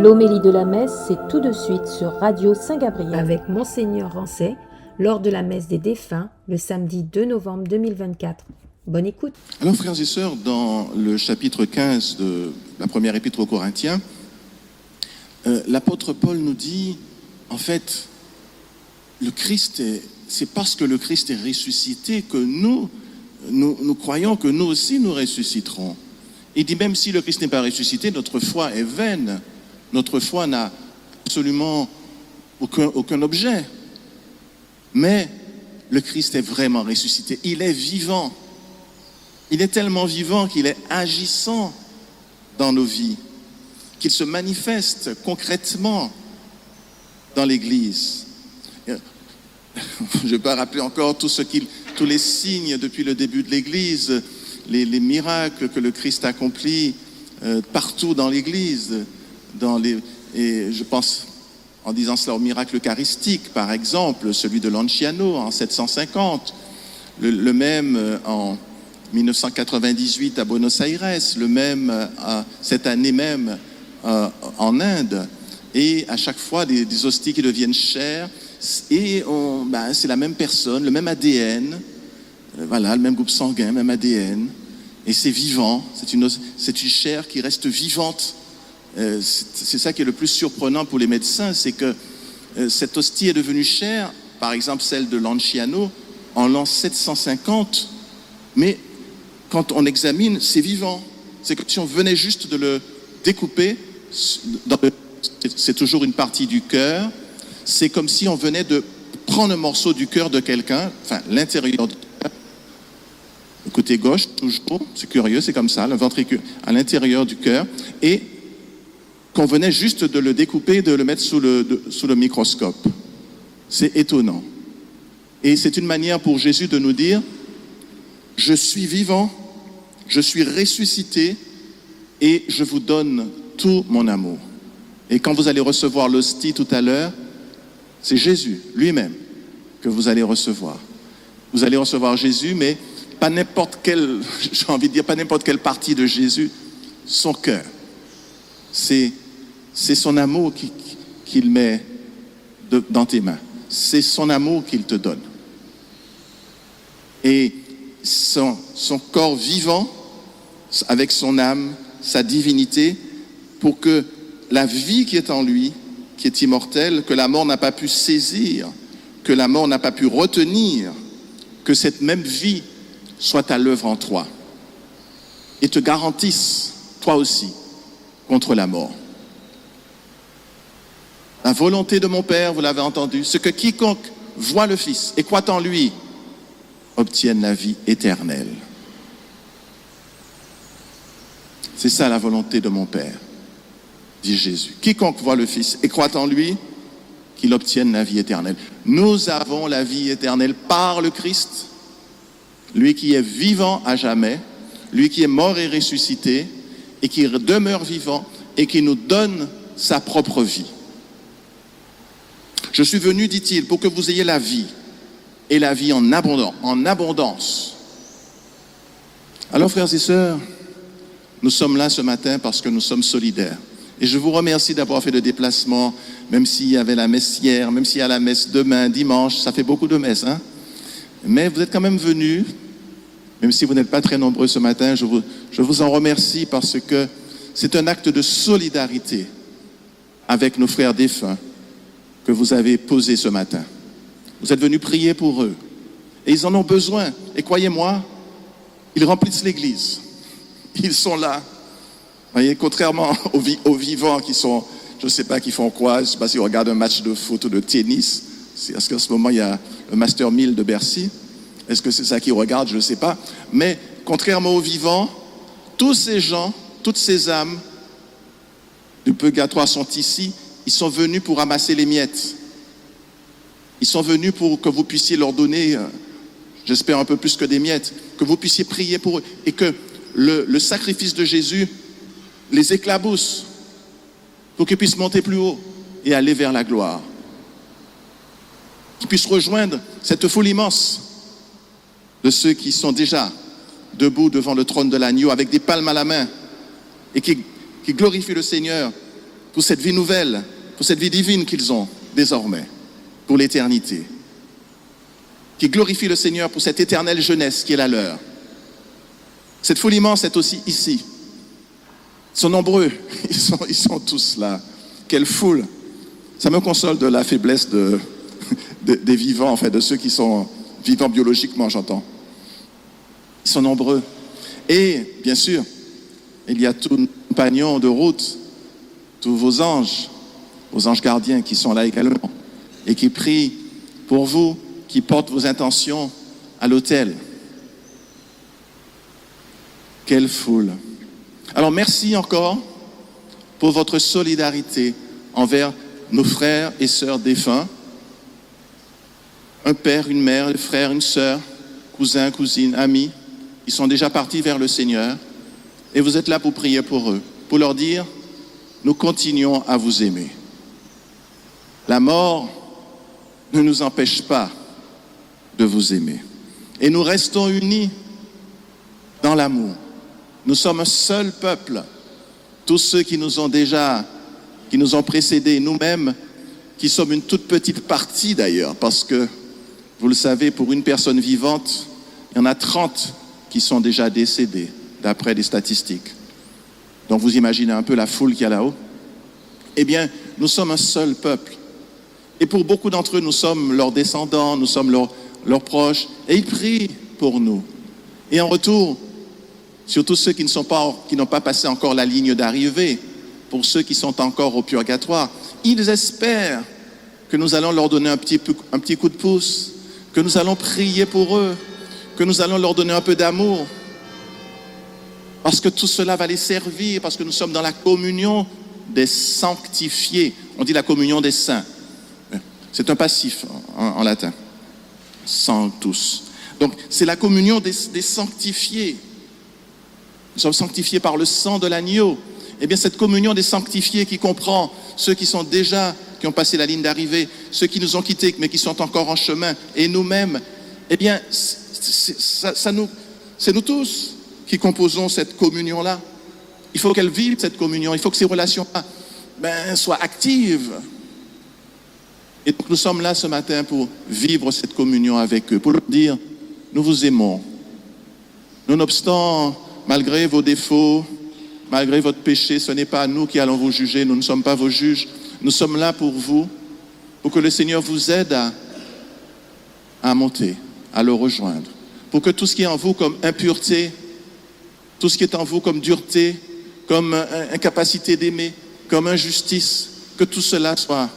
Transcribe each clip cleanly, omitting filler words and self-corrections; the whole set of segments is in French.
L'homélie de la messe, c'est tout de suite sur Radio Saint-Gabriel avec Monseigneur Rancet lors de la messe des défunts le samedi 2 novembre 2024. Bonne écoute. Alors frères et sœurs, dans le chapitre 15 de la première épître aux Corinthiens, l'apôtre Paul nous dit, en fait, c'est parce que le Christ est ressuscité que nous croyons que nous aussi nous ressusciterons. Il dit même si le Christ n'est pas ressuscité, notre foi est vaine. Notre foi n'a absolument aucun objet. Mais le Christ est vraiment ressuscité. Il est vivant. Il est tellement vivant qu'il est agissant dans nos vies, qu'il se manifeste concrètement dans l'Église. Je ne vais pas rappeler encore tous les signes depuis le début de l'Église, les miracles que le Christ accomplit partout dans l'Église. Et je pense, en disant cela, au miracle eucharistique, par exemple, celui de Lanciano en 750, le même en 1998 à Buenos Aires, le même cette année même en Inde, et à chaque fois des hosties qui deviennent chères, et c'est la même personne, le même ADN, voilà, le même groupe sanguin, même ADN, et c'est vivant, c'est une chair qui reste vivante. C'est ça qui est le plus surprenant pour les médecins, c'est que cette hostie est devenue chère, par exemple celle de Lanciano, en l'an 750, mais quand on examine, c'est vivant. C'est comme si on venait juste de le découper, c'est toujours une partie du cœur, c'est comme si on venait de prendre un morceau du cœur de quelqu'un, enfin l'intérieur du cœur, le côté gauche toujours, c'est curieux, c'est comme ça, le ventricule à l'intérieur du cœur, et qu'on venait juste de le découper, de le mettre sous le microscope. C'est étonnant. Et c'est une manière pour Jésus de nous dire, je suis vivant, je suis ressuscité et je vous donne tout mon amour. Et quand vous allez recevoir l'hostie tout à l'heure, c'est Jésus lui-même que vous allez recevoir. Vous allez recevoir Jésus, mais pas n'importe quelle, j'ai envie de dire, pas n'importe quelle partie de Jésus, son cœur. C'est son amour qu'il met dans tes mains. C'est son amour qu'il te donne. Et son corps vivant, avec son âme, sa divinité, pour que la vie qui est en lui, qui est immortelle, que la mort n'a pas pu saisir, que la mort n'a pas pu retenir, que cette même vie soit à l'œuvre en toi et te garantisse, toi aussi, contre la mort. La volonté de mon Père, vous l'avez entendu, c'est que quiconque voit le Fils et croit en lui obtienne la vie éternelle. C'est ça la volonté de mon Père, dit Jésus. Quiconque voit le Fils et croit en lui, qu'il obtienne la vie éternelle. Nous avons la vie éternelle par le Christ, lui qui est vivant à jamais, lui qui est mort et ressuscité, et qui demeure vivant, et qui nous donne sa propre vie. Je suis venu, dit-il, pour que vous ayez la vie, et la vie en abondance. Alors, frères et sœurs, nous sommes là ce matin parce que nous sommes solidaires. Et je vous remercie d'avoir fait le déplacement, même s'il y avait la messe hier, même s'il y a la messe demain, dimanche, ça fait beaucoup de messes, hein? Mais vous êtes quand même venus, même si vous n'êtes pas très nombreux ce matin, je vous en remercie parce que c'est un acte de solidarité avec nos frères défunts que vous avez posé ce matin. Vous êtes venus prier pour eux. Et ils en ont besoin. Et croyez-moi, ils remplissent l'église. Ils sont là. Vous voyez, contrairement aux vivants qui sont, je ne sais pas, qui font quoi, je ne sais pas s'ils regardent un match de foot ou de tennis. Est-ce qu'en ce moment, il y a le Master 1000 de Bercy? Est-ce que c'est ça qu'ils regardent? Je ne sais pas. Mais contrairement aux vivants, tous ces gens, toutes ces âmes du purgatoire sont ici. Ils sont venus pour ramasser les miettes. Ils sont venus pour que vous puissiez leur donner, j'espère un peu plus que des miettes, que vous puissiez prier pour eux et que le sacrifice de Jésus les éclabousse pour qu'ils puissent monter plus haut et aller vers la gloire. Qu'ils puissent rejoindre cette foule immense de ceux qui sont déjà debout devant le trône de l'agneau avec des palmes à la main et qui glorifient le Seigneur pour cette vie nouvelle, pour cette vie divine qu'ils ont désormais, pour l'éternité. Qui glorifient le Seigneur pour cette éternelle jeunesse qui est la leur. Cette foule immense est aussi ici. Ils sont nombreux, ils sont tous là. Quelle foule! Ça me console de la faiblesse des vivants, en fait, de ceux qui sont vivants biologiquement, j'entends. Ils sont nombreux. Et, bien sûr, il y a tous nos compagnons de route, tous vos anges gardiens qui sont là également, et qui prient pour vous, qui portent vos intentions à l'autel. Quelle foule! Alors, merci encore pour votre solidarité envers nos frères et sœurs défunts. Un père, une mère, un frère, une sœur, cousins, cousines, amis. Ils sont déjà partis vers le Seigneur. Et vous êtes là pour prier pour eux, pour leur dire, nous continuons à vous aimer. La mort ne nous empêche pas de vous aimer. Et nous restons unis dans l'amour. Nous sommes un seul peuple. Tous ceux qui nous ont précédés, nous-mêmes, qui sommes une toute petite partie d'ailleurs, parce que, vous le savez, pour une personne vivante, il y en a 30 qui sont déjà décédés, d'après les statistiques. Donc vous imaginez un peu la foule qu'il y a là-haut. Eh bien, nous sommes un seul peuple. Et pour beaucoup d'entre eux, nous sommes leurs descendants, nous sommes leurs proches, et ils prient pour nous. Et en retour, surtout ceux qui n'ont pas passé encore la ligne d'arrivée, pour ceux qui sont encore au purgatoire, ils espèrent que nous allons leur donner un petit coup de pouce, que nous allons prier pour eux, que nous allons leur donner un peu d'amour, parce que tout cela va les servir, parce que nous sommes dans la communion des sanctifiés. On dit la communion des saints. C'est un passif en latin. Sanctus. Donc, c'est la communion des sanctifiés. Nous sommes sanctifiés par le sang de l'agneau. Eh bien, cette communion des sanctifiés qui comprend ceux qui ont passé la ligne d'arrivée, ceux qui nous ont quittés, mais qui sont encore en chemin, et nous-mêmes, eh bien, c'est nous tous qui composons cette communion-là. Il faut qu'elle vive, cette communion. Il faut que ces relations-là soient actives. Et donc, nous sommes là ce matin pour vivre cette communion avec eux, pour leur dire, nous vous aimons. Nonobstant, malgré vos défauts, malgré votre péché, ce n'est pas nous qui allons vous juger, nous ne sommes pas vos juges. Nous sommes là pour vous, pour que le Seigneur vous aide à monter, à le rejoindre. Pour que tout ce qui est en vous comme impureté, tout ce qui est en vous comme dureté, comme incapacité d'aimer, comme injustice, que tout cela soit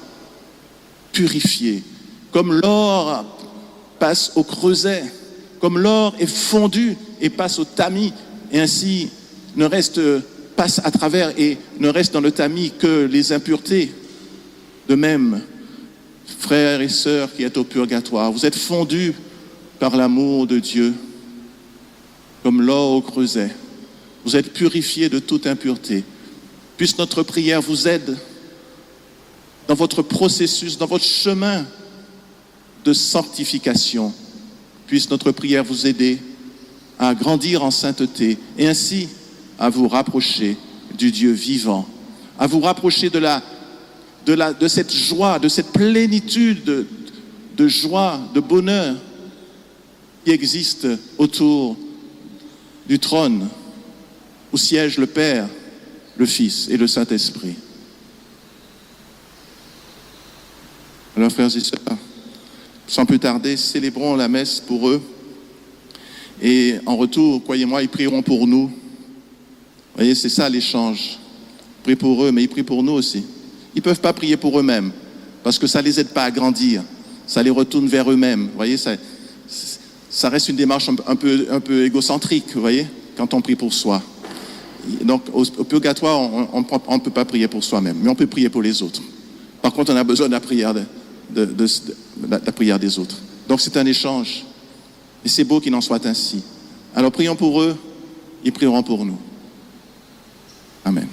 purifié. Comme l'or passe au creuset, comme l'or est fondu et passe au tamis, et ainsi passe à travers et ne reste dans le tamis que les impuretés. De même, frères et sœurs qui êtes au purgatoire, vous êtes fondus par l'amour de Dieu, comme l'or au creuset. Vous êtes purifiés de toute impureté. Puisse notre prière vous aide dans votre processus, dans votre chemin de sanctification. Puisse notre prière vous aider à grandir en sainteté et ainsi à vous rapprocher du Dieu vivant, à vous rapprocher de cette joie, de cette plénitude de joie, de bonheur qui existe autour du trône où siège le Père, le Fils et le Saint-Esprit. Alors, frères et sœurs, sans plus tarder, célébrons la messe pour eux. Et en retour, croyez-moi, ils prieront pour nous. Vous voyez, c'est ça l'échange. Ils prient pour eux, mais ils prient pour nous aussi. Ils ne peuvent pas prier pour eux-mêmes, parce que ça ne les aide pas à grandir. Ça les retourne vers eux-mêmes. Vous voyez, ça reste une démarche un peu égocentrique, vous voyez, quand on prie pour soi. Donc, au purgatoire, on ne peut pas prier pour soi-même, mais on peut prier pour les autres. Par contre, on a besoin de la prière, la prière des autres. Donc, c'est un échange. Et c'est beau qu'il en soit ainsi. Alors, prions pour eux, ils prieront pour nous. Amen.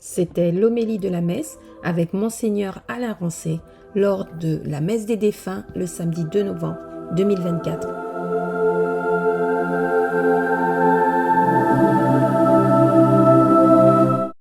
C'était l'homélie de la messe avec Monseigneur Alain Rancet lors de la messe des défunts le samedi 2 novembre 2024.